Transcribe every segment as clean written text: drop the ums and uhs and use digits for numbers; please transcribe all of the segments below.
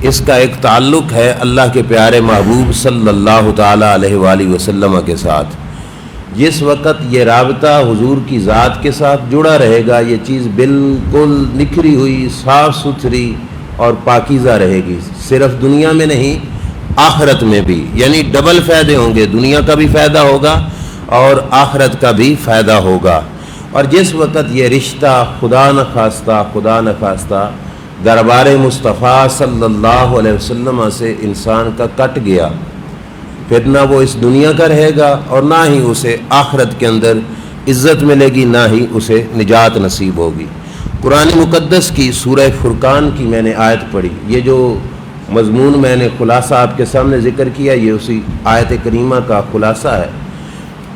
اس کا ایک تعلق ہے اللہ کے پیارے محبوب صلی اللہ تعالیٰ علیہ وآلہ وسلم کے ساتھ۔ جس وقت یہ رابطہ حضور کی ذات کے ساتھ جڑا رہے گا، یہ چیز بالکل نکھری ہوئی، صاف ستھری اور پاکیزہ رہے گی، صرف دنیا میں نہیں آخرت میں بھی، یعنی ڈبل فائدے ہوں گے، دنیا کا بھی فائدہ ہوگا اور آخرت کا بھی فائدہ ہوگا۔ اور جس وقت یہ رشتہ خدا نخواستہ دربار مصطفیٰ صلی اللہ علیہ وسلم سے انسان کا کٹ گیا، پھر نہ وہ اس دنیا کا رہے گا اور نہ ہی اسے آخرت کے اندر عزت ملے گی، نہ ہی اسے نجات نصیب ہوگی۔ قرآن مقدس کی سورہ فرقان کی میں نے آیت پڑھی، یہ جو مضمون میں نے خلاصہ آپ کے سامنے ذکر کیا، یہ اسی آیت کریمہ کا خلاصہ ہے۔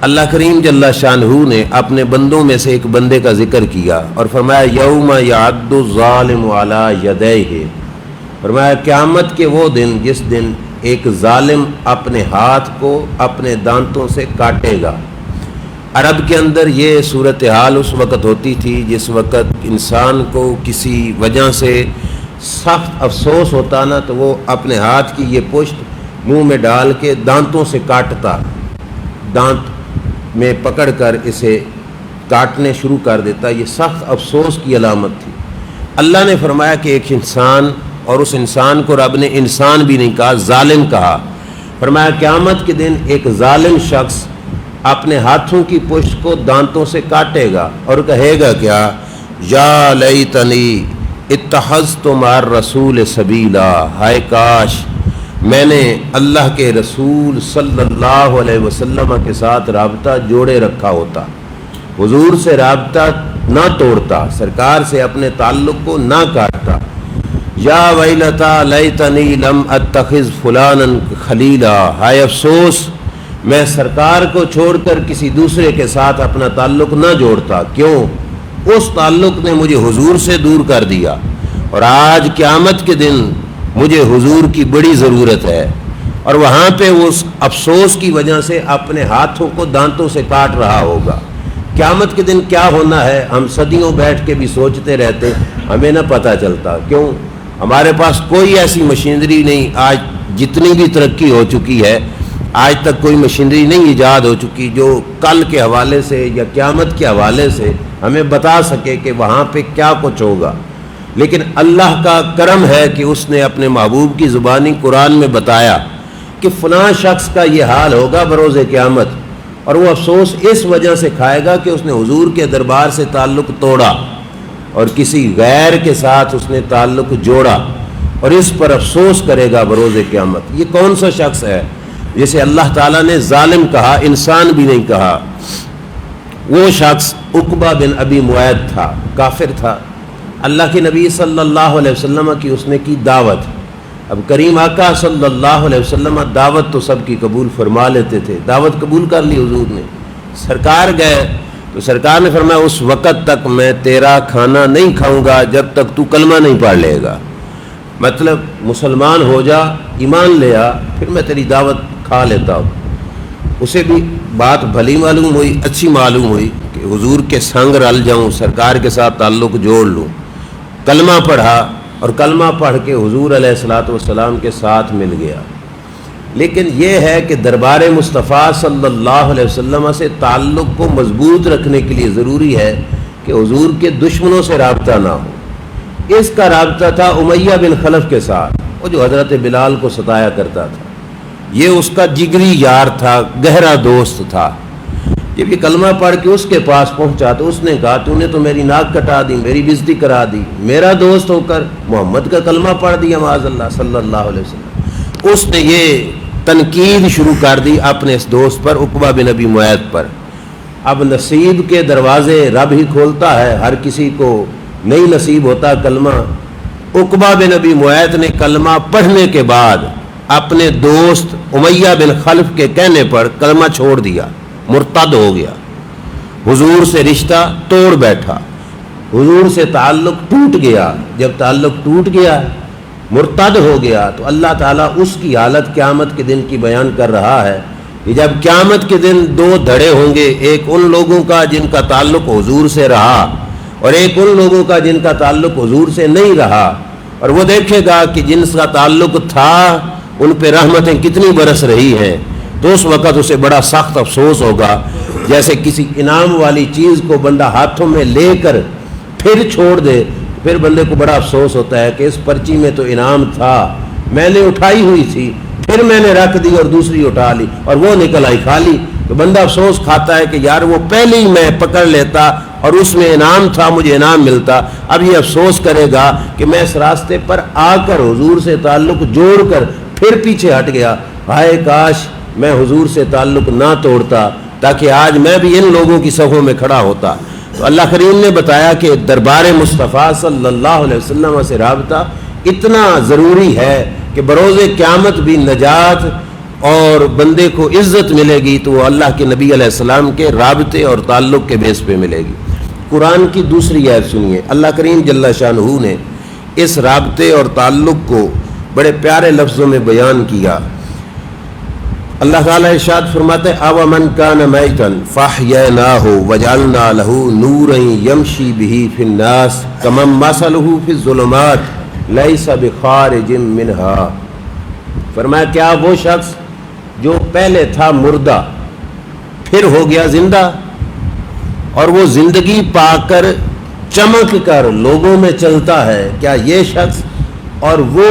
اللہ کریم جل شانہ نے اپنے بندوں میں سے ایک بندے کا ذکر کیا اور فرمایا یوم یعد الظالم علی یدیہ، فرمایا قیامت کے وہ دن جس دن ایک ظالم اپنے ہاتھ کو اپنے دانتوں سے کاٹے گا۔ عرب کے اندر یہ صورتحال اس وقت ہوتی تھی جس وقت انسان کو کسی وجہ سے سخت افسوس ہوتا نا، تو وہ اپنے ہاتھ کی یہ پشت منہ میں ڈال کے دانتوں سے کاٹتا، دانت میں پکڑ کر اسے کاٹنے شروع کر دیتا۔ یہ سخت افسوس کی علامت تھی۔ اللہ نے فرمایا کہ ایک انسان، اور اس انسان کو رب نے انسان بھی نہیں کہا، ظالم کہا، فرمایا قیامت کے دن ایک ظالم شخص اپنے ہاتھوں کی پشت کو دانتوں سے کاٹے گا اور کہے گا کیا، یا لیتنی اتخذت مع الرسول سبیلا، ہائے کاش میں نے اللہ کے رسول صلی اللہ علیہ وسلم کے ساتھ رابطہ جوڑے رکھا ہوتا، حضور سے رابطہ نہ توڑتا، سرکار سے اپنے تعلق کو نہ کاٹتا۔ یا ویلتا لیتنی لم اتخذ فلانا خلیلا، ہائے افسوس میں سرکار کو چھوڑ کر کسی دوسرے کے ساتھ اپنا تعلق نہ جوڑتا، کیوں؟ اس تعلق نے مجھے حضور سے دور کر دیا، اور آج قیامت کے دن مجھے حضور کی بڑی ضرورت ہے، اور وہاں پہ اس افسوس کی وجہ سے اپنے ہاتھوں کو دانتوں سے کاٹ رہا ہوگا۔ قیامت کے دن کیا ہونا ہے ہم صدیوں بیٹھ کے بھی سوچتے رہتے، ہمیں نہ پتہ چلتا، کیوں؟ ہمارے پاس کوئی ایسی مشینری نہیں، آج جتنی بھی ترقی ہو چکی ہے آج تک کوئی مشینری نہیں ایجاد ہو چکی جو کل کے حوالے سے یا قیامت کے حوالے سے ہمیں بتا سکے کہ وہاں پہ کیا کچھ ہوگا۔ لیکن اللہ کا کرم ہے کہ اس نے اپنے محبوب کی زبانی قرآن میں بتایا کہ فلاں شخص کا یہ حال ہوگا بروز قیامت، اور وہ افسوس اس وجہ سے کھائے گا کہ اس نے حضور کے دربار سے تعلق توڑا اور کسی غیر کے ساتھ اس نے تعلق جوڑا، اور اس پر افسوس کرے گا بروز قیامت۔ یہ کون سا شخص ہے جسے اللہ تعالیٰ نے ظالم کہا، انسان بھی نہیں کہا؟ وہ شخص عقبہ بن ابی معیط تھا، کافر تھا، اللہ کے نبی صلی اللہ علیہ وسلم کی اس نے کی دعوت۔ اب کریم آقا صلی اللہ علیہ وسلم دعوت تو سب کی قبول فرما لیتے تھے، دعوت قبول کر لی حضور نے، سرکار گئے تو سرکار نے فرمایا اس وقت تک میں تیرا کھانا نہیں کھاؤں گا جب تک تو کلمہ نہیں پڑھ لے گا، مطلب مسلمان ہو جا، ایمان لے آ، پھر میں تیری دعوت کھا لیتا ہوں۔ اسے بھی بات بھلی معلوم ہوئی، اچھی معلوم ہوئی کہ حضور کے سنگ رل جاؤں، سرکار کے ساتھ تعلق جوڑ لوں، کلمہ پڑھا اور کلمہ پڑھ کے حضور علیہ الصلوۃ والسلام کے ساتھ مل گیا۔ لیکن یہ ہے کہ دربار مصطفیٰ صلی اللہ علیہ وسلم سے تعلق کو مضبوط رکھنے کے لیے ضروری ہے کہ حضور کے دشمنوں سے رابطہ نہ ہو۔ اس کا رابطہ تھا امیہ بن خلف کے ساتھ، وہ جو حضرت بلال کو ستایا کرتا تھا، یہ اس کا جگری یار تھا، گہرا دوست تھا۔ جب یہ کلمہ پڑھ کے اس کے پاس پہنچا تو اس نے کہا تو نے تو میری ناک کٹا دی، میری بےزتی کرا دی، میرا دوست ہو کر محمد کا کلمہ پڑھ دیا معاذ اللہ صلی اللہ علیہ وسلم۔ اس نے یہ تنقید شروع کر دی اپنے اس دوست پر، عقبہ بن ابی معیط پر۔ اب نصیب کے دروازے رب ہی کھولتا ہے، ہر کسی کو نہیں نصیب ہوتا کلمہ۔ عقبہ بن ابی معیط نے کلمہ پڑھنے کے بعد اپنے دوست امیہ بن خلف کے کہنے پر کلمہ چھوڑ دیا، مرتد ہو گیا، حضور سے رشتہ توڑ بیٹھا، حضور سے تعلق ٹوٹ گیا۔ جب تعلق ٹوٹ گیا، مرتد ہو گیا، تو اللہ تعالیٰ اس کی حالت قیامت کے دن کی بیان کر رہا ہے کہ جب قیامت کے دن دو دھڑے ہوں گے، ایک ان لوگوں کا جن کا تعلق حضور سے رہا اور ایک ان لوگوں کا جن کا تعلق حضور سے نہیں رہا، اور وہ دیکھے گا کہ جن کا تعلق تھا ان پہ رحمتیں کتنی برس رہی ہیں، تو اس وقت اسے بڑا سخت افسوس ہوگا، جیسے کسی انعام والی چیز کو بندہ ہاتھوں میں لے کر پھر چھوڑ دے، پھر بندے کو بڑا افسوس ہوتا ہے کہ اس پرچی میں تو انعام تھا، میں نے اٹھائی ہوئی تھی، پھر میں نے رکھ دی اور دوسری اٹھا لی اور وہ نکل آئی خالی، تو بندہ افسوس کھاتا ہے کہ یار وہ پہلے ہی میں پکڑ لیتا اور اس میں انعام تھا، مجھے انعام ملتا۔ اب یہ افسوس کرے گا کہ میں اس راستے پر آ کر حضور سے تعلق جوڑ کر پھر پیچھے ہٹ گیا، ہائے کاش میں حضور سے تعلق نہ توڑتا تاکہ آج میں بھی ان لوگوں کی صفوں میں کھڑا ہوتا۔ تو اللہ کریم نے بتایا کہ دربار مصطفیٰ صلی اللہ علیہ وسلم سے رابطہ اتنا ضروری ہے کہ بروز قیامت بھی نجات اور بندے کو عزت ملے گی تو وہ اللہ کے نبی علیہ السلام کے رابطے اور تعلق کے بیس پہ ملے گی۔ قرآن کی دوسری آیت سنیے، اللہ کریم جل شانہ نے اس رابطے اور تعلق کو بڑے پیارے لفظوں میں بیان کیا۔ اللہ تعالیٰ ارشاد فرماتے ہیں اومن کان میتا فاحییناہ وجعلنا لہ نورا یمشی بہ فی الناس کمن مثلہ فی الظلمات لیس بخارج منہا۔ فرمایا کیا وہ شخص جو پہلے تھا مردہ پھر ہو گیا زندہ اور وہ زندگی پا کر چمک کر لوگوں میں چلتا ہے، کیا یہ شخص اور وہ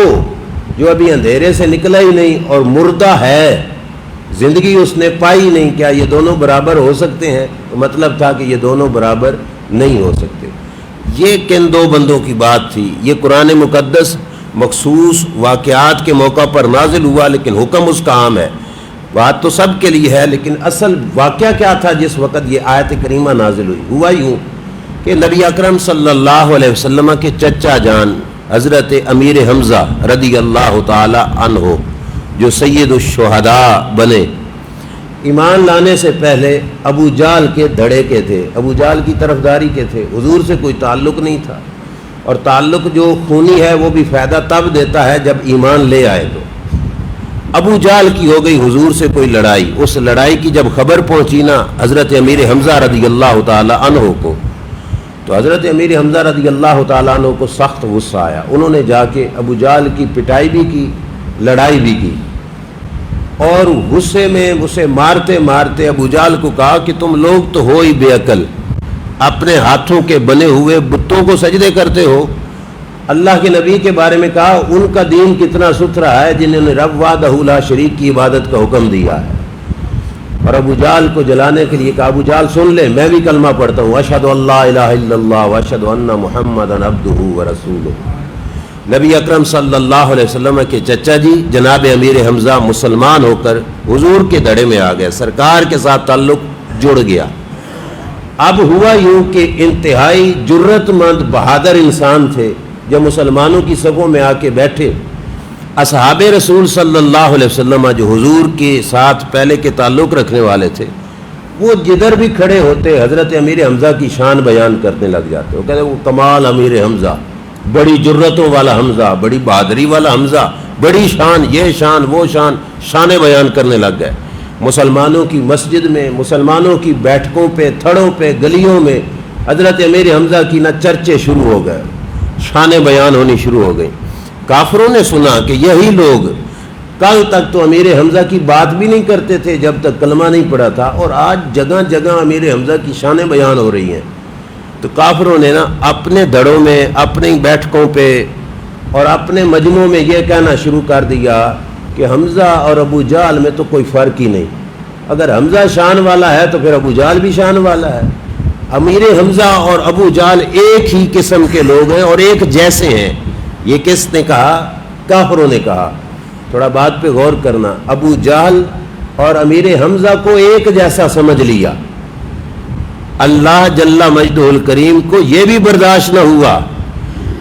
جو ابھی اندھیرے سے نکلا ہی نہیں اور مردہ ہے، زندگی اس نے پائی نہیں، کیا یہ دونوں برابر ہو سکتے ہیں؟ تو مطلب تھا کہ یہ دونوں برابر نہیں ہو سکتے۔ یہ کن دو بندوں کی بات تھی؟ یہ قرآن مقدس مخصوص واقعات کے موقع پر نازل ہوا، لیکن حکم اس کا عام ہے، بات تو سب کے لیے ہے، لیکن اصل واقعہ کیا تھا جس وقت یہ آیت کریمہ نازل ہوئی؟ ہوا یوں کہ نبی اکرم صلی اللہ علیہ وسلم کے چچا جان حضرت امیر حمزہ رضی اللہ تعالی عنہ جو سید الشہداء بنے، ایمان لانے سے پہلے ابو جہل کے دھڑے کے تھے، ابو جہل کی طرفداری کے تھے، حضور سے کوئی تعلق نہیں تھا، اور تعلق جو خونی ہے وہ بھی فائدہ تب دیتا ہے جب ایمان لے آئے۔ تو ابو جہل کی ہو گئی حضور سے کوئی لڑائی، اس لڑائی کی جب خبر پہنچی نا حضرت امیر حمزہ رضی اللہ تعالی عنہ کو، تو حضرت امیر حمزہ رضی اللہ تعالیٰ عنہ کو سخت غصہ آیا، انہوں نے جا کے ابو جہل کی پٹائی بھی کی، لڑائی بھی کی، اور غصے میں اسے مارتے مارتے ابو جہل کو کہا کہ تم لوگ تو ہو ہی بے عقل، اپنے ہاتھوں کے بنے ہوئے بتوں کو سجدے کرتے ہو۔ اللہ کے نبی کے بارے میں کہا ان کا دین کتنا ستھرا ہے جنہوں نے رب وحدہ لا شریک کی عبادت کا حکم دیا ہے، اور ابو جہل کو جلانے کے لیے کہا ابو جہل سن لے میں بھی کلمہ پڑھتا ہوں، اشہد ان لا الہ الا اللہ واشہد ان محمدا عبدہ ورسولہ۔ نبی اکرم صلی اللہ علیہ وسلم کے چچا جی جناب امیر حمزہ مسلمان ہو کر حضور کے دھڑے میں آ گئے، سرکار کے ساتھ تعلق جڑ گیا۔ اب ہوا یوں کہ انتہائی جرت مند بہادر انسان تھے جو مسلمانوں کی صفوں میں آ کے بیٹھے، اصحاب رسول صلی اللہ علیہ وسلم جو حضور کے ساتھ پہلے کے تعلق رکھنے والے تھے، وہ جدھر بھی کھڑے ہوتے حضرت امیر حمزہ کی شان بیان کرنے لگ جاتے، وہ کہتے وہ کمال امیر حمزہ، بڑی جرتوں والا حمزہ، بڑی بہادری والا حمزہ، بڑی شان، یہ شان وہ شان، شانیں بیان کرنے لگ گئے۔ مسلمانوں کی مسجد میں، مسلمانوں کی بیٹھکوں پہ، تھڑوں پہ، گلیوں میں حضرت امیر حمزہ کی نہ چرچے شروع ہو گئے، شانیں بیان ہونی شروع ہو گئیں۔ کافروں نے سنا کہ یہی لوگ کل تک تو امیر حمزہ کی بات بھی نہیں کرتے تھے جب تک کلمہ نہیں پڑھا تھا، اور آج جگہ جگہ امیر حمزہ کی شانیں بیان ہو رہی ہیں۔ تو کافروں نے نا اپنے دھڑوں میں، اپنی بیٹھکوں پہ اور اپنے مجموعوں میں یہ کہنا شروع کر دیا کہ حمزہ اور ابو جہل میں تو کوئی فرق ہی نہیں، اگر حمزہ شان والا ہے تو پھر ابو جہل بھی شان والا ہے۔ امیر حمزہ اور ابو جہل ایک ہی قسم کے لوگ ہیں اور ایک جیسے ہیں۔ یہ کس نے کہا؟ کافروں نے کہا۔ تھوڑا بات پہ غور کرنا، ابو جہل اور امیر حمزہ کو ایک جیسا سمجھ لیا، اللہ جل مجدہ الکریم کو یہ بھی برداشت نہ ہوا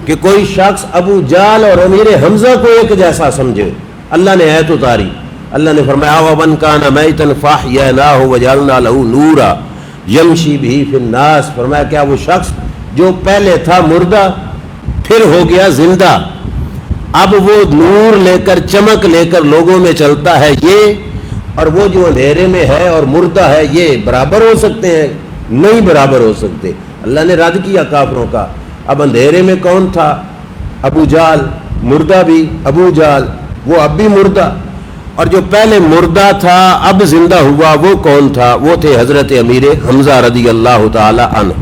کہ کوئی شخص ابو جہل اور امیر حمزہ کو ایک جیسا سمجھے۔ اللہ نے آیت اتاری، اللہ نے فرمایا وَمَنْ كَانَ مَيْتًا فَأَحْيَيْنَاهُ وَجَعَلْنَا لَهُ نُورًا يَمْشِي بِهِ فِي النَّاسِ۔ فرمایا کیا وہ شخص جو پہلے تھا مردہ پھر ہو گیا زندہ، اب وہ نور لے کر، چمک لے کر لوگوں میں چلتا ہے، یہ اور وہ جو اندھیرے میں ہے اور مردہ ہے یہ برابر ہو سکتے ہیں؟ نہیں برابر ہو سکتے۔ اللہ نے رد کیا کافروں کا۔ اب اندھیرے میں کون تھا؟ ابو جہل، مردہ بھی ابو جہل، وہ اب بھی مردہ، اور جو پہلے مردہ تھا اب زندہ ہوا وہ کون تھا؟ وہ تھے حضرت امیر حمزہ رضی اللہ تعالی عنہ۔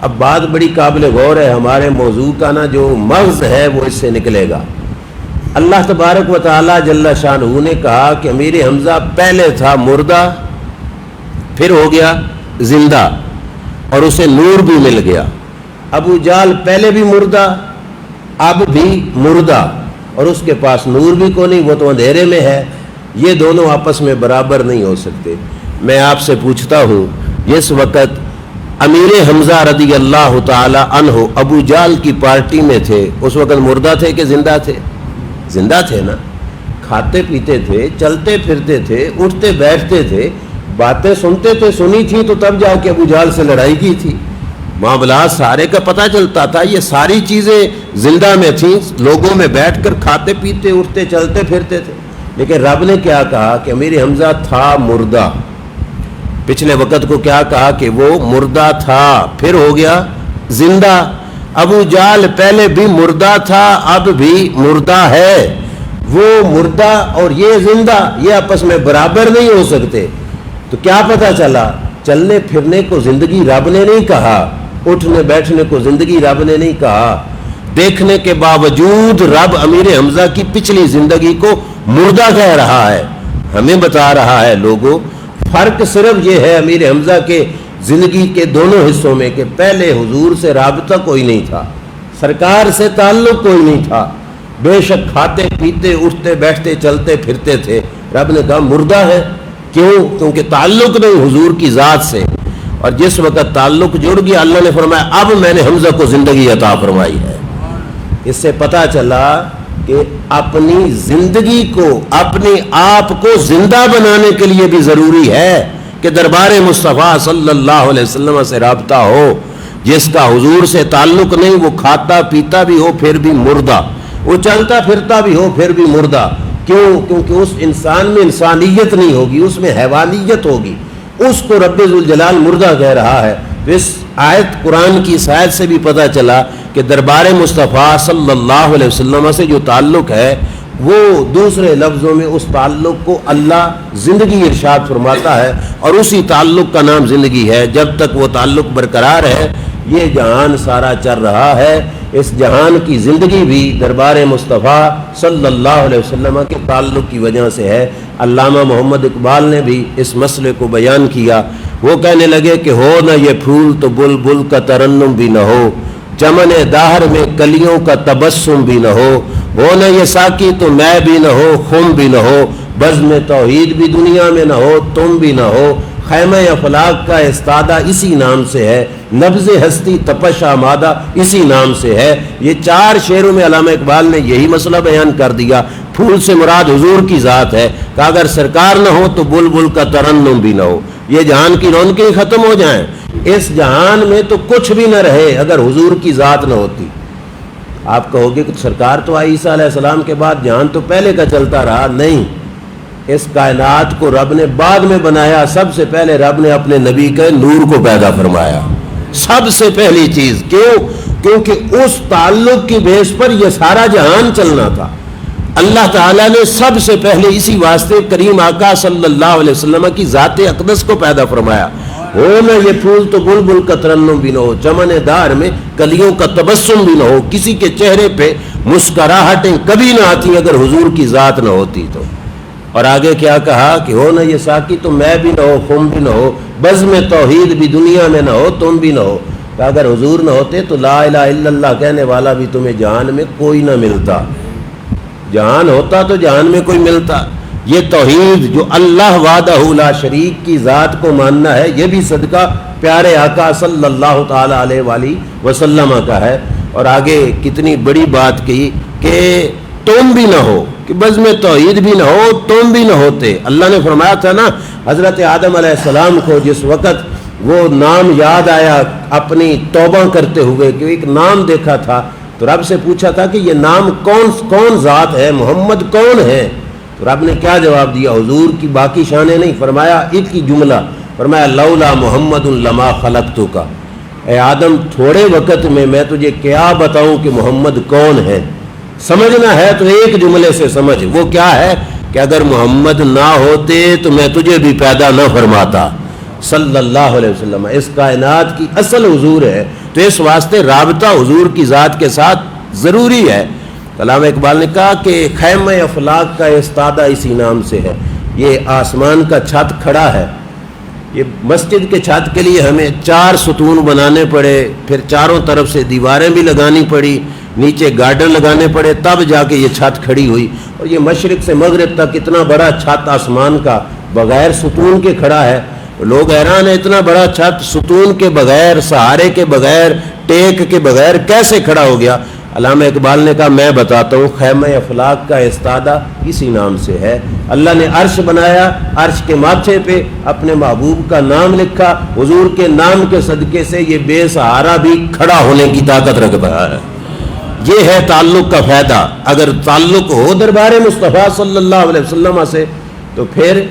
اب بات بڑی قابل غور ہے، ہمارے موضوع کا نا جو مغز ہے وہ اس سے نکلے گا۔ اللہ تبارک و تعالی جل شانہ نے کہا کہ امیر حمزہ پہلے تھا مردہ، پھر ہو گیا زندہ، اور اسے نور بھی مل گیا۔ ابو جہل پہلے بھی مردہ، اب بھی مردہ، اور اس کے پاس نور بھی کو نہیں، وہ تو اندھیرے میں ہے۔ یہ دونوں آپس میں برابر نہیں ہو سکتے۔ میں آپ سے پوچھتا ہوں، جس وقت امیر حمزہ رضی اللہ تعالی عنہ ابو جہل کی پارٹی میں تھے، اس وقت مردہ تھے کہ زندہ تھے؟ زندہ تھے نا، کھاتے پیتے تھے، چلتے پھرتے تھے، اٹھتے بیٹھتے تھے، باتیں سنتے تھے، سنی تھی تو تب جا کے ابو جہل سے لڑائی کی تھی۔ معاملات سارے کا پتہ چلتا تھا، یہ ساری چیزیں زندہ میں تھیں، لوگوں میں بیٹھ کر کھاتے پیتے اٹھتے چلتے پھرتے تھے۔ لیکن رب نے کیا کہا کہ امیر حمزہ تھا مردہ، پچھلے وقت کو کیا کہا کہ وہ مردہ تھا پھر ہو گیا زندہ۔ ابو جہل پہلے بھی مردہ تھا اب بھی مردہ ہے، وہ مردہ اور یہ زندہ یہ آپس میں برابر نہیں ہو سکتے۔ تو کیا پتہ چلا؟ چلنے پھرنے کو زندگی رب نے نہیں کہا، اٹھنے بیٹھنے کو زندگی رب نے نہیں کہا، دیکھنے کے باوجود رب امیر حمزہ کی پچھلی زندگی کو مردہ کہہ رہا ہے، ہمیں بتا رہا ہے لوگوں فرق صرف یہ ہے امیر حمزہ کے زندگی کے دونوں حصوں میں کہ پہلے حضور سے رابطہ کوئی نہیں تھا، سرکار سے تعلق کوئی نہیں تھا، بے شک کھاتے پیتے اٹھتے بیٹھتے چلتے پھرتے تھے، رب نے کہا مردہ ہے۔ کیوں؟ کیونکہ تعلق نہیں حضور کی ذات سے، اور جس وقت تعلق جڑ گیا اللہ نے فرمایا اب میں نے حمزہ کو زندگی عطا فرمائی ہے۔ اس سے پتہ چلا کہ اپنی زندگی کو اپنے آپ کو زندہ بنانے کے لیے بھی ضروری ہے کہ دربار مصطفیٰ صلی اللہ علیہ وسلم سے رابطہ ہو۔ جس کا حضور سے تعلق نہیں وہ کھاتا پیتا بھی ہو پھر بھی مردہ، وہ چلتا پھرتا بھی ہو پھر بھی مردہ۔ کیوں؟ کیونکہ اس انسان میں انسانیت نہیں ہوگی، اس میں حیوانیت ہوگی، اس کو رب ذوالجلال مردہ کہہ رہا ہے۔ تو اس آیت قرآن کی اس آیت سے بھی پتہ چلا کہ دربار مصطفیٰ صلی اللہ علیہ وسلم سے جو تعلق ہے وہ دوسرے لفظوں میں اس تعلق کو اللہ زندگی ارشاد فرماتا ہے، اور اسی تعلق کا نام زندگی ہے۔ جب تک وہ تعلق برقرار ہے یہ جہان سارا چل رہا ہے۔ اس جہان کی زندگی بھی دربار مصطفیٰ صلی اللہ علیہ وسلم کے تعلق کی وجہ سے ہے۔ علامہ محمد اقبال نے بھی اس مسئلے کو بیان کیا، وہ کہنے لگے کہ ہو نہ یہ پھول تو بلبل کا ترنم بھی نہ ہو، چمن دہر میں کلیوں کا تبسم بھی نہ ہو نہ یہ ساقی تو میں بھی نہ ہو خم بھی نہ ہو، بزم توحید بھی دنیا میں نہ ہو تم بھی نہ ہو، خیمہ افلاق کا استادہ اسی نام سے ہے، نبض ہستی تپش آمادہ اسی نام سے ہے۔ یہ چار شعروں میں علامہ اقبال نے یہی مسئلہ بیان کر دیا۔ پھول سے مراد حضور کی ذات ہے کہ اگر سرکار نہ ہو تو بلبل کا ترنم بھی نہ ہو، یہ جہان کی رونقیں ختم ہو جائیں، اس جہان میں تو کچھ بھی نہ رہے اگر حضور کی ذات نہ ہوتی۔ آپ کہو گے کہ سرکار تو عیسیٰ علیہ السلام کے بعد جہان تو پہلے کا چلتا رہا، نہیں، اس کائنات کو رب نے بعد میں بنایا، سب سے پہلے رب نے اپنے نبی کے نور کو پیدا فرمایا، سب سے پہلی چیز۔ کیوں؟ کیونکہ اس تعلق کی بیس پر یہ سارا جہان چلنا تھا۔ اللہ تعالیٰ نے سب سے پہلے اسی واسطے کریم آقا صلی اللہ علیہ وسلم کی ذات اقدس کو پیدا فرمایا۔ ہو نہ یہ پھول تو بلبل کا ترنم بھی نہ ہو، چمن دار میں کلیوں کا تبسم بھی نہ ہو، کسی کے چہرے پہ مسکراہٹیں کبھی نہ آتی اگر حضور کی ذات نہ ہوتی تو۔ اور آگے کیا کہا کہ ہو نہ یہ ساقی تو میں بھی نہ ہو خم بھی نہ ہو، بزم توحید بھی دنیا میں نہ ہو تم بھی نہ ہو، کہ اگر حضور نہ ہوتے تو لا الہ الا اللہ کہنے والا بھی تمہیں جہان میں کوئی نہ ملتا، جہان ہوتا تو جہان میں کوئی ملتا۔ یہ توحید جو اللہ وحدہ لا شریک کی ذات کو ماننا ہے، یہ بھی صدقہ پیارے آقا صلی اللہ تعالی علیہ وآلہ وسلم کا ہے۔ اور آگے کتنی بڑی بات کی کہ تم بھی نہ ہو، کہ بزم توحید بھی نہ ہو تم بھی نہ ہوتے۔ اللہ نے فرمایا تھا نا حضرت آدم علیہ السلام کو جس وقت وہ نام یاد آیا اپنی توبہ کرتے ہوئے کہ ایک نام دیکھا تھا تو رب سے پوچھا تھا کہ یہ نام کون ذات ہے، محمد کون ہے؟ تو رب نے کیا جواب دیا؟ حضور کی باقی شانیں نہیں، فرمایا ایک ہی جملہ، فرمایا لولا محمد لما خلقتک، اے آدم تھوڑے وقت میں تجھے کیا بتاؤں کہ محمد کون ہے۔ سمجھنا ہے تو ایک جملے سے سمجھ، وہ کیا ہے کہ اگر محمد نہ ہوتے تو میں تجھے بھی پیدا نہ فرماتا صلی اللہ علیہ وسلم۔ اس کائنات کی اصل حضور ہے، تو اس واسطے رابطہ حضور کی ذات کے ساتھ ضروری ہے۔ علامہ اقبال نے کہا کہ خیمہ افلاک کا استادہ اسی نام سے ہے۔ یہ آسمان کا چھت کھڑا ہے، یہ مسجد کے چھت کے لیے ہمیں 4 ستون بنانے پڑے، پھر چاروں طرف سے دیواریں بھی لگانی پڑی، نیچے گارڈن لگانے پڑے، تب جا کے یہ چھت کھڑی ہوئی۔ اور یہ مشرق سے مغرب تک اتنا بڑا چھت آسمان کا بغیر ستون کے کھڑا ہے۔ لوگ حیران ہیں اتنا بڑا چھت ستون کے بغیر، سہارے کے بغیر، ٹیک کے بغیر کیسے کھڑا ہو گیا؟ علامہ اقبال نے کہا میں بتاتا ہوں، خیمہ افلاک کا استادہ اسی نام سے ہے۔ اللہ نے عرش بنایا، عرش کے ماتھے پہ اپنے محبوب کا نام لکھا، حضور کے نام کے صدقے سے یہ بے سہارا بھی کھڑا ہونے کی طاقت رکھتا ہے۔ یہ ہے تعلق کا فائدہ۔ اگر تعلق ہو دربار مصطفیٰ صلی اللہ علیہ وسلم سے تو پھر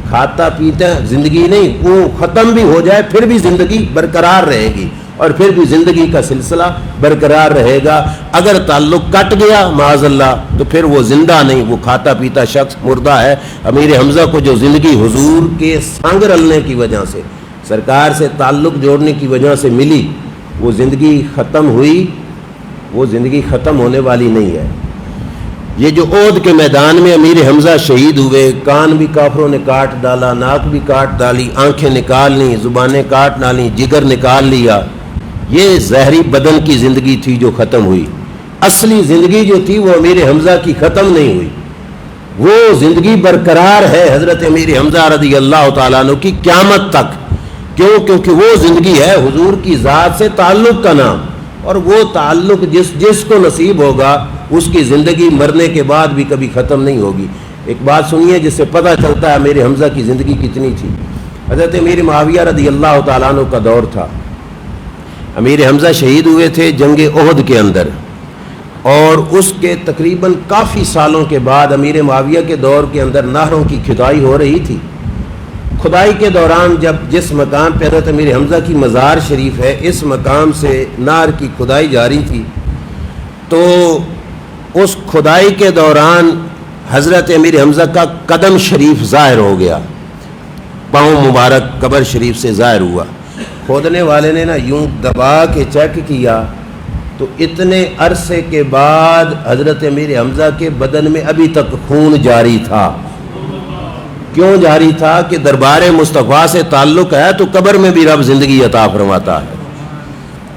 کھاتا پیتا زندگی نہیں، وہ ختم بھی ہو جائے پھر بھی زندگی برقرار رہے گی، اور پھر بھی زندگی کا سلسلہ برقرار رہے گا۔ اگر تعلق کٹ گیا معاذ اللہ تو پھر وہ زندہ نہیں، وہ کھاتا پیتا شخص مردہ ہے۔ امیر حمزہ کو جو زندگی حضور کے سنگ رلنے کی وجہ سے، سرکار سے تعلق جوڑنے کی وجہ سے ملی، وہ زندگی ختم ہوئی، وہ زندگی ختم ہونے والی نہیں ہے۔ یہ جو احد کے میدان میں امیر حمزہ شہید ہوئے، کان بھی کافروں نے کاٹ ڈالا، ناک بھی کاٹ ڈالی، آنکھیں نکال لیں، زبانیں کاٹ ڈالیں، جگر نکال لیا، یہ زہری بدن کی زندگی تھی جو ختم ہوئی۔ اصلی زندگی جو تھی وہ امیر حمزہ کی ختم نہیں ہوئی، وہ زندگی برقرار ہے حضرت امیر حمزہ رضی اللہ تعالیٰ عنہ کی قیامت تک۔ کیوں؟ کیونکہ وہ زندگی ہے حضور کی ذات سے تعلق کا نام، اور وہ تعلق جس کو نصیب ہوگا اس کی زندگی مرنے کے بعد بھی کبھی ختم نہیں ہوگی۔ ایک بات سنیے جس سے پتہ چلتا ہے امیر حمزہ کی زندگی کتنی تھی۔ حضرت امیر معاویہ رضی اللہ تعالیٰ عنہ کا دور تھا، امیر حمزہ شہید ہوئے تھے جنگ احد کے اندر، اور اس کے تقریباً کافی سالوں کے بعد امیر معاویہ کے دور کے اندر نہروں کی کھدائی ہو رہی تھی۔ کھدائی کے دوران جب جس مقام پہ حضرت امیر حمزہ کی مزار شریف ہے، اس مقام سے نہر کی کھدائی جاری تھی، تو اس کھدائی کے دوران حضرت امیر حمزہ کا قدم شریف ظاہر ہو گیا، پاؤں مبارک قبر شریف سے ظاہر ہوا۔ کھودنے والے نے نا یوں دبا کے چیک کیا تو اتنے عرصے کے بعد حضرت امیر حمزہ کے بدن میں ابھی تک خون جاری تھا۔ کیوں جاری تھا؟ کہ دربار مصطفیٰ سے تعلق ہے تو قبر میں بھی رب زندگی عطا فرماتا ہے۔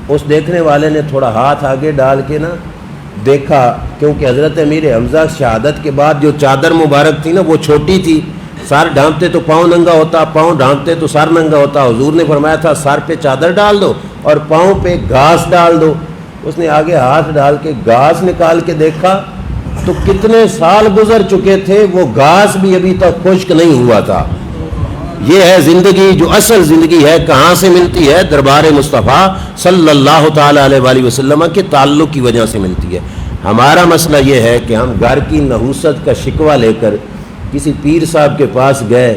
اس دیکھنے والے نے تھوڑا ہاتھ آگے ڈال کے نا دیکھا، کیونکہ حضرت امیر حمزہ شہادت کے بعد جو چادر مبارک تھی نا وہ چھوٹی تھی، سر ڈھانپتے تو پاؤں ننگا ہوتا، پاؤں ڈھانپتے تو سر ننگا ہوتا۔ حضور نے فرمایا تھا سر پہ چادر ڈال دو اور پاؤں پہ گھاس ڈال دو۔ اس نے آگے ہاتھ ڈال کے گھاس نکال کے دیکھا تو کتنے سال گزر چکے تھے، وہ گھاس بھی ابھی تک خشک نہیں ہوا تھا۔ یہ ہے زندگی، جو اصل زندگی ہے کہاں سے ملتی ہے؟ دربار مصطفیٰ صلی اللہ تعالیٰ علیہ وآلہ وسلم کے تعلق کی وجہ سے ملتی ہے۔ ہمارا مسئلہ یہ ہے کہ ہم گھر کی نحوست کا شکوہ لے کر کسی پیر صاحب کے پاس گئے،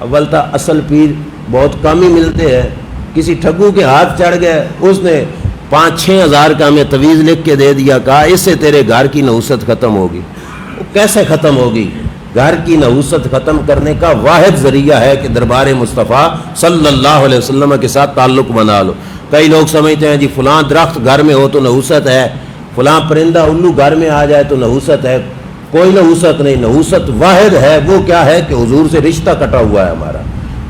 اول تا اصل پیر بہت کم ہی ملتے ہیں، کسی ٹھگو کے ہاتھ چڑھ گئے، اس نے 5-6 ہزار کا ہمیں تویز لکھ کے دے دیا، کہا اس سے تیرے گھر کی نحوست ختم ہوگی۔ وہ کیسے ختم ہوگی؟ گھر کی نحوست ختم کرنے کا واحد ذریعہ ہے کہ دربار مصطفیٰ صلی اللہ علیہ وسلم کے ساتھ تعلق بنا لو۔ کئی لوگ سمجھتے ہیں جی فلاں درخت گھر میں ہو تو نحوست ہے، فلاں پرندہ الو گھر میں آ جائے تو نحوست ہے۔ کوئی نحوست نہیں، نحوست واحد ہے، وہ کیا ہے کہ حضور سے رشتہ کٹا ہوا ہے ہمارا۔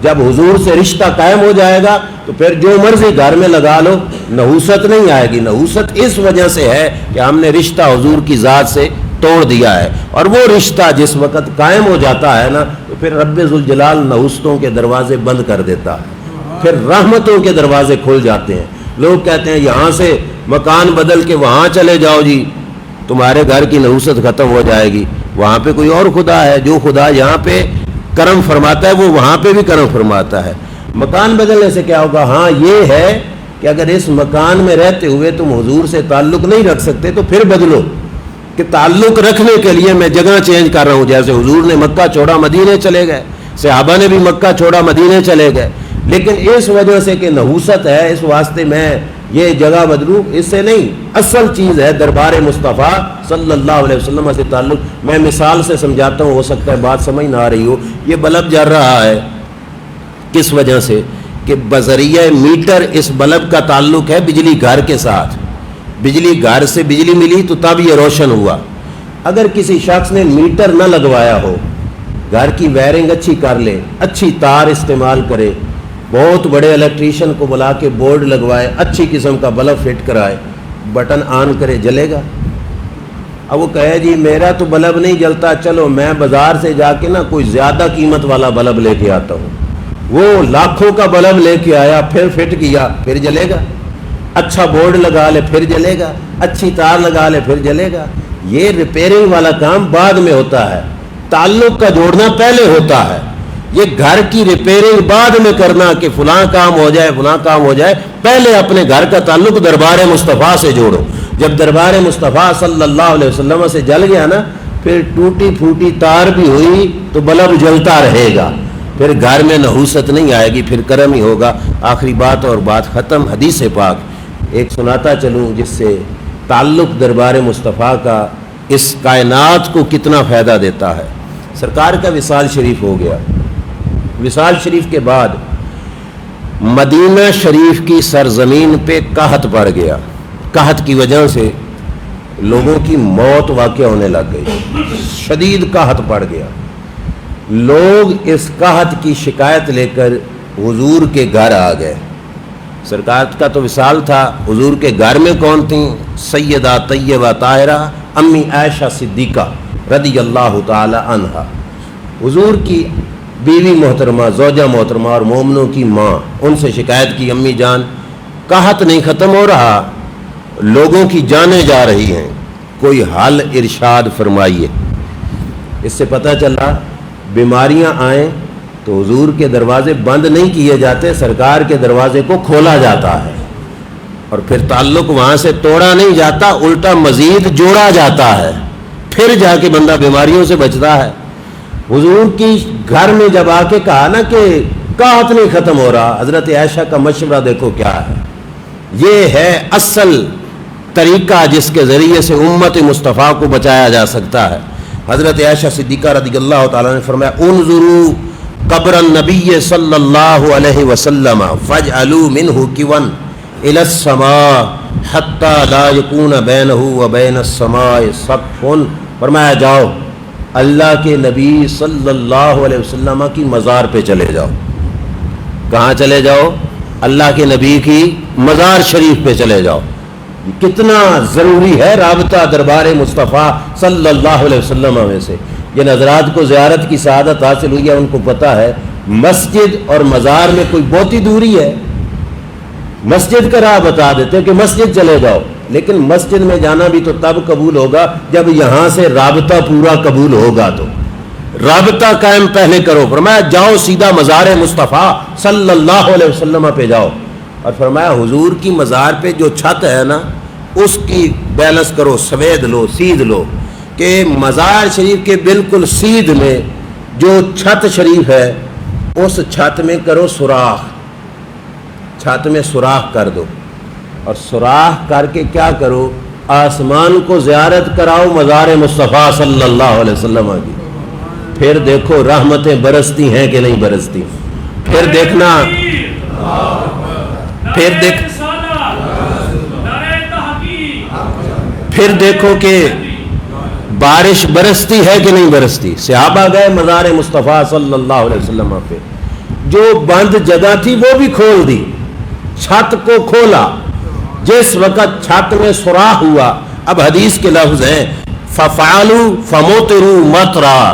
جب حضور سے رشتہ قائم ہو جائے گا تو پھر جو مرضی گھر میں لگا لو، نحوست نہیں آئے گی۔ نحوست اس وجہ سے ہے کہ ہم نے رشتہ حضور کی ذات سے توڑ دیا ہے، اور وہ رشتہ جس وقت قائم ہو جاتا ہے نا تو پھر رب ذوالجلال نحوستوں کے دروازے بند کر دیتا ہے، پھر رحمتوں کے دروازے کھل جاتے ہیں۔ لوگ کہتے ہیں یہاں سے مکان بدل کے وہاں چلے جاؤ جی تمہارے گھر کی نحوست ختم ہو جائے گی، وہاں پہ کوئی اور خدا ہے، جو خدا یہاں پہ کرم فرماتا ہے وہ وہاں پہ بھی کرم فرماتا ہے۔ مکان بدلنے سے کیا ہوگا؟ ہاں یہ ہے کہ اگر اس مکان میں رہتے ہوئے تم حضور سے تعلق نہیں رکھ سکتے تو پھر بدلو، کہ تعلق رکھنے کے لیے میں جگہ چینج کر رہا ہوں۔ جیسے حضور نے مکہ چھوڑا مدینے چلے گئے، صحابہ نے بھی مکہ چھوڑا مدینے چلے گئے، لیکن اس وجہ سے کہ نحوست ہے اس واسطے میں یہ جگہ بدلو، اس سے نہیں، اصل چیز ہے دربار مصطفیٰ صلی اللہ علیہ وسلم سے تعلق۔ میں مثال سے سمجھاتا ہوں، ہو سکتا ہے بات سمجھ نہ آ رہی ہو۔ یہ بلب جل رہا ہے کس وجہ سے کہ بذریعہ میٹر اس بلب کا تعلق ہے بجلی گھر کے ساتھ، بجلی گھر سے بجلی ملی تو تب یہ روشن ہوا۔ اگر کسی شخص نے میٹر نہ لگوایا ہو، گھر کی وائرنگ اچھی کر لے، اچھی تار استعمال کرے، بہت بڑے الیکٹریشین کو بلا کے بورڈ لگوائے، اچھی قسم کا بلب فٹ کرائے، بٹن آن کرے، جلے گا؟ اب وہ کہے جی میرا تو بلب نہیں جلتا، چلو میں بازار سے جا کے نا کوئی زیادہ قیمت والا بلب لے کے آتا ہوں۔ وہ لاکھوں کا بلب لے کے آیا، پھر فٹ کیا، پھر جلے گا؟ اچھا بورڈ لگا لے پھر جلے گا، اچھی تار لگا لے پھر جلے گا؟ یہ ریپیئرنگ والا کام بعد میں ہوتا ہے، تعلق کا جوڑنا پہلے ہوتا ہے۔ یہ گھر کی ریپیئرنگ بعد میں کرنا کہ فلاں کام ہو جائے فلاں کام ہو جائے، پہلے اپنے گھر کا تعلق دربار مصطفیٰ سے جوڑو۔ جب دربار مصطفیٰ صلی اللہ علیہ وسلم سے جل گیا نا، پھر ٹوٹی پھوٹی تار بھی ہوئی تو بلب جلتا رہے گا، پھر گھر میں نحوست نہیں آئے گی، پھر کرم ہی ہوگا۔ آخری بات اور بات ختم، حدیث پاک ایک سناتا چلوں جس سے تعلق دربار مصطفیٰ کا اس کائنات کو کتنا فائدہ دیتا ہے۔ سرکار کا وصال شریف ہو گیا، وصال شریف کے بعد مدینہ شریف کی سرزمین پہ قحط پڑ گیا۔ قحط کی وجہ سے لوگوں کی موت واقع ہونے لگ گئی، شدید قحط پڑ گیا۔ لوگ اس قحط کی شکایت لے کر حضور کے گھر آ گئے۔ سرکار کا تو وصال تھا، حضور کے گھر میں کون تھیں؟ سیدہ طیبہ طاہرہ امی عائشہ صدیقہ رضی اللہ تعالی عنہا، حضور کی بیوی محترمہ، زوجہ محترمہ اور مومنوں کی ماں۔ ان سے شکایت کی، امی جان قحط نہیں ختم ہو رہا، لوگوں کی جانیں جا رہی ہیں، کوئی حل ارشاد فرمائیے۔ اس سے پتہ چلا بیماریاں آئیں تو حضور کے دروازے بند نہیں کیے جاتے، سرکار کے دروازے کو کھولا جاتا ہے، اور پھر تعلق وہاں سے توڑا نہیں جاتا، الٹا مزید جوڑا جاتا ہے، پھر جا کے بندہ بیماریوں سے بچتا ہے۔ حضور کی گھر میں جب آ کے کہا نا کہ قحط نہیں ختم ہو رہا، حضرت عائشہ کا مشورہ دیکھو کیا ہے۔ یہ ہے اصل طریقہ جس کے ذریعے سے امت مصطفیٰ کو بچایا جا سکتا ہے۔ حضرت عائشہ صدیقہ رضی اللہ تعالیٰ نے فرمایا، انظروا قبر النبی صلی اللہ علیہ وسلم فاجعلوا منہ کون الی السماء حتی لا یکون بینہ وبین السماء سقف۔ فرمایا جاؤ اللہ کے نبی صلی اللہ علیہ وسلم کی مزار پہ چلے جاؤ۔ کہاں چلے جاؤ؟ اللہ کے نبی کی مزار شریف پہ چلے جاؤ۔ کتنا ضروری ہے رابطہ دربار مصطفیٰ صلی اللہ علیہ وسلم میں سے۔ جن حضرات کو زیارت کی سعادت حاصل ہوئی ہے ان کو پتہ ہے مسجد اور مزار میں کوئی بہت ہی دوری ہے۔ مسجد کا راہ بتا دیتے کہ مسجد چلے جاؤ، لیکن مسجد میں جانا بھی تو تب قبول ہوگا جب یہاں سے رابطہ پورا قبول ہوگا، تو رابطہ قائم پہلے کرو۔ فرمایا جاؤ سیدھا مزار مصطفیٰ صلی اللہ علیہ وسلم پہ جاؤ، اور فرمایا حضور کی مزار پہ جو چھت ہے نا اس کی بیلنس کرو، سوید لو، سیدھ لو، کہ مزار شریف کے بالکل سیدھ میں جو چھت شریف ہے اس چھت میں کرو سوراخ، چھت میں سوراخ کر دو، اور سوراخ کر کے کیا کرو؟ آسمان کو زیارت کراؤ مزار مصطفیٰ صلی اللہ علیہ وسلم کی، پھر دیکھو رحمتیں برستی ہیں کہ نہیں برستی، پھر دیکھنا، پھر دیکھو کہ بارش برستی ہے کہ نہیں برستی۔ صحابہ گئے مزار مصطفیٰ صلی اللہ علیہ وسلم پہ، جو بند جگہ تھی وہ بھی کھول دی، چھت کو کھولا۔ جس وقت چھت میں سوراخ ہوا، اب حدیث کے لفظ ہیں فَفَعَلُوا فَمُطِرُوا مَطْرًا،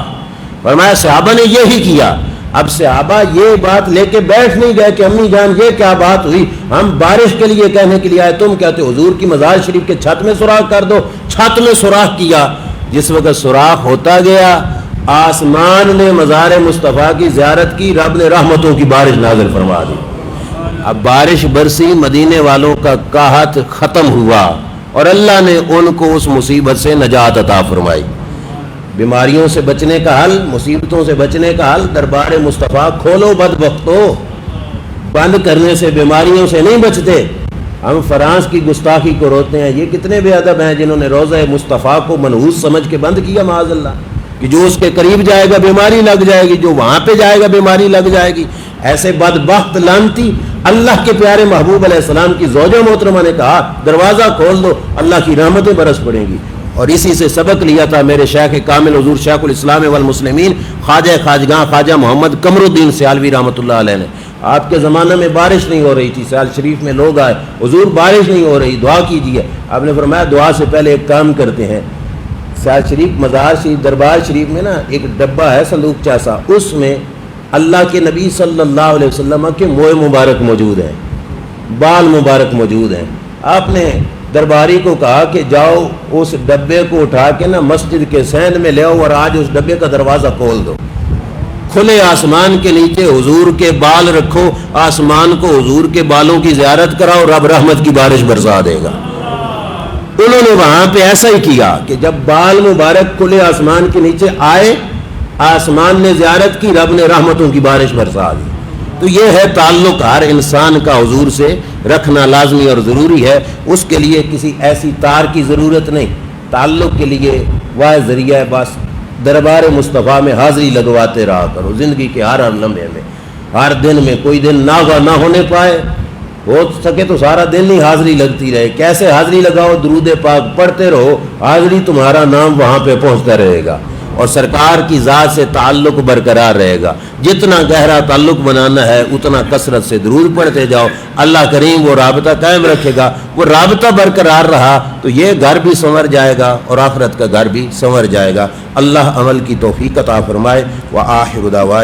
فرمایا صحابہ نے یہی کیا۔ اب صحابہ یہ بات لے کے بیٹھ نہیں گئے کہ امی جان یہ کیا بات ہوئی، ہم بارش کے لیے کہنے کے لیے آئے، تم کہتے حضور کی مزار شریف کے چھت میں سوراخ کر دو۔ چھت میں سوراخ کیا، جس وقت سوراخ ہوتا گیا آسمان نے مزار مصطفیٰ کی زیارت کی، رب نے رحمتوں کی بارش نازل فرما دی۔ اب بارش برسی، مدینے والوں کا قحط ختم ہوا، اور اللہ نے ان کو اس مصیبت سے نجات عطا فرمائی۔ بیماریوں سے بچنے کا حل، مصیبتوں سے بچنے کا حل دربار مصطفیٰ کھولو بدبختو، بند کرنے سے بیماریوں سے نہیں بچتے، ہم فرانس کی گستاخی کو روتے ہیں، یہ کتنے بے ادب ہیں جنہوں نے روضہ مصطفیٰ کو منحوس سمجھ کے بند کیا معاذ اللہ، کہ جو اس کے قریب جائے گا بیماری لگ جائے گی، جو وہاں پہ جائے گا بیماری لگ جائے گی۔ ایسے بدبخت لعنتی اللہ کے پیارے محبوب علیہ السلام کی زوجہ محترمہ نے کہا دروازہ کھول دو، اللہ کی رحمتیں برس پڑیں گی۔ اور اسی سے سبق لیا تھا میرے شیخ کامل حضور شیخ الاسلام والمسلمین خواجہ خواجگاں خواجہ محمد قمر الدین سیالوی رحمۃ اللہ علیہ نے۔ آپ کے زمانہ میں بارش نہیں ہو رہی تھی، سیال شریف میں لوگ آئے، حضور بارش نہیں ہو رہی، دعا کیجیے۔ آپ نے فرمایا دعا سے پہلے ایک کام کرتے ہیں، سیال شریف مزار شریف دربار شریف میں نا ایک ڈبہ ہے صندوق جیسا، اس میں اللہ کے نبی صلی اللہ علیہ وسلم کے موئے مبارک موجود ہیں، بال مبارک موجود ہیں۔ آپ نے درباری کو کہا کہ جاؤ اس ڈبے کو اٹھا کے نا مسجد کے سین میں لے آؤ اور آج اس ڈبے کا دروازہ کھول دو، کھلے آسمان کے نیچے حضور کے بال رکھو، آسمان کو حضور کے بالوں کی زیارت کراؤ، رب رحمت کی بارش برسا دے گا۔ انہوں نے وہاں پہ ایسا ہی کیا کہ جب بال مبارک کھلے آسمان کے نیچے آئے، آسمان نے زیارت کی، رب نے رحمتوں کی بارش برسا دی۔ تو یہ ہے تعلق ہر انسان کا حضور سے رکھنا لازمی اور ضروری ہے، اس کے لیے کسی ایسی تار کی ضرورت نہیں، تعلق کے لیے واحد ذریعہ ہے بس دربار مصطفیٰ میں حاضری لگواتے رہا کرو، زندگی کے ہر لمحے میں، ہر دن میں کوئی دن نہ ہونے پائے، ہو سکے تو سارا دن ہی حاضری لگتی رہے۔ کیسے حاضری لگاؤ؟ درود پاک پڑھتے رہو، حاضری تمہارا نام وہاں پہ پہنچتا رہے گا اور سرکار کی ذات سے تعلق برقرار رہے گا۔ جتنا گہرا تعلق بنانا ہے اتنا کثرت سے درود پڑھتے جاؤ، اللہ کریم وہ رابطہ قائم رکھے گا۔ وہ رابطہ برقرار رہا تو یہ گھر بھی سنور جائے گا اور آخرت کا گھر بھی سنور جائے گا۔ اللہ عمل کی توفیق عطا فرمائے۔ وآخر دعوانا